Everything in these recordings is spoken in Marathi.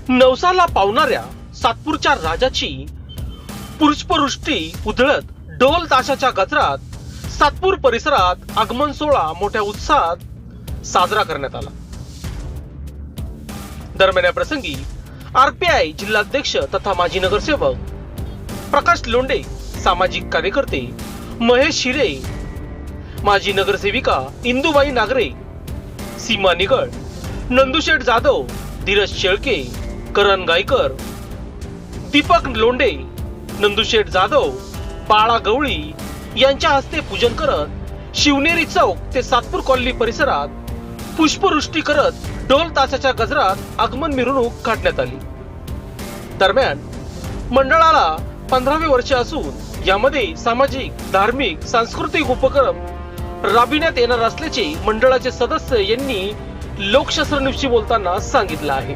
नवसाला पावणाऱ्या सातपूरच्या राजाची पुष्पवृष्टी उधळत ढोल ताशाच्या गजरात सातपूर परिसरात आगमन सोहळा मोठ्या उत्साहात साजरा करण्यात आला। दरम्यान या प्रसंगी आरपीआय जिल्हाध्यक्ष तथा माजी नगरसेवक प्रकाश लोंढे, सामाजिक कार्यकर्ते महेश हिरे, माजी नगरसेविका इंदुबाई नागरे, सीमा निगळ, नंदुशेठ जाधव, धीरज शेळके, करण गायकर, दीपक लोंढे, नंदुशेठ जाधव, बाळा गवळी यांच्या हस्ते पूजन करत शिवनेरी चौक ते सातपूर कॉलनी परिसरात पुष्पवृष्टी करत ढोल ताशाच्या गजरात आगमन मिरवणूक काढण्यात आली। दरम्यान मंडळाला 15वे वर्ष असून यामध्ये सामाजिक, धार्मिक, सांस्कृतिक उपक्रम राबविण्यात येणार असल्याचे मंडळाचे सदस्य यांनी लोकशास्त्र न्यूजशी बोलताना सांगितलं आहे।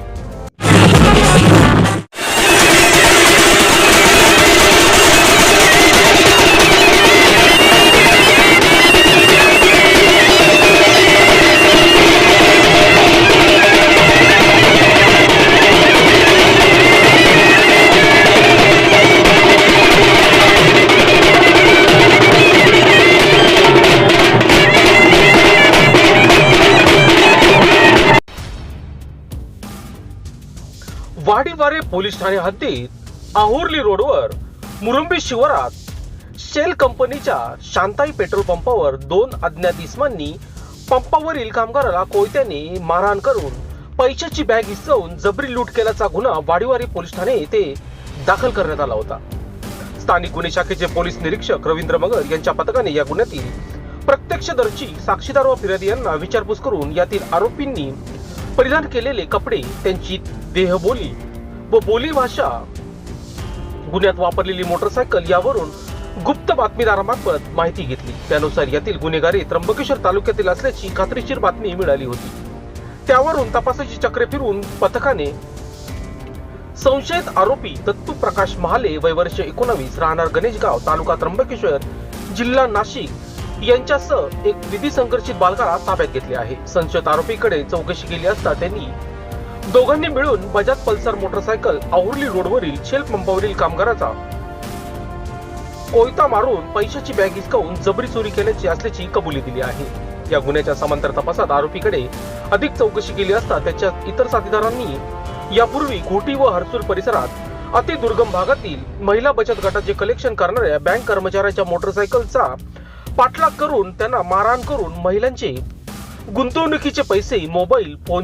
वाडीवारे पोलीस ठाणे हद्दीत आहुर्ली रोडवर मुरुंबी शिवारात शेल कंपनीच्या शांताई पेट्रोल पंपावर 2 अज्ञात इसमांनी पंपावरील कामगाराला कोयत्याने मारहाण करून पैशाची बॅग हिसकावून जबरी लूट केल्याचा गुन्हा वाडीवारे पोलीस ठाणे येथे दाखल करण्यात आला होता। स्थानिक गुन्हे शाखेचे पोलीस निरीक्षक रवींद्र मगर यांच्या पथकाने या गुन्ह्यातील प्रत्यक्षदर्शी, साक्षीदार व फिर्यादी यांना विचारपूस करून यातील आरोपींनी परिधान केलेले कपडे, त्यांची देहबोली व बोली भाषा, गुन्ह्यात वापरलेली मोटरसायकल यावरून गुप्त बातमीदारामार्फत माहिती घेतली। त्यानुसार यातील गुन्हेगारी त्र्यंबकेश्वर तालुक्यातील असल्याची खात्रीशीर बातमी मिळाली होती। त्यावरून तपासाची चक्रे फिरवून पथकाने संशयित आरोपी दत्तू प्रकाश महाले, वय वर्ष 19, राहणार गणेशगाव, तालुका त्र्यंबकेश्वर, जिल्हा नाशिक यांच्यासह एक विधी संघर्षित बालकाला ताब्यात घेतले आहे। संशयित आरोपीकडे चौकशी केली असता त्यांनी दोघांनी मिळून बजाज पल्सर मोटरसायकल आहुर्ली रोडवरील शेल पंपावरील कामगाराचा कोयता मारून पैशाची बॅग हिसकावून जबरी चोरी केल्याची असल्याची कबुली दिली आहे। या गुन्ह्याच्या समांतर तपासात आरोपीकडे अधिक चौकशी केली असता त्याच्या इतर साथीदारांनी यापूर्वी घोटी व हरसूल परिसरात अतिदुर्गम भागातील महिला बचत गटाचे कलेक्शन करणाऱ्या बँक कर्मचाऱ्याच्या मोटरसायकलचा पाठलाग करून त्यांना मारहाण करून महिलांचे गुंतवणुकीचे पैसे, मोबाईल फोन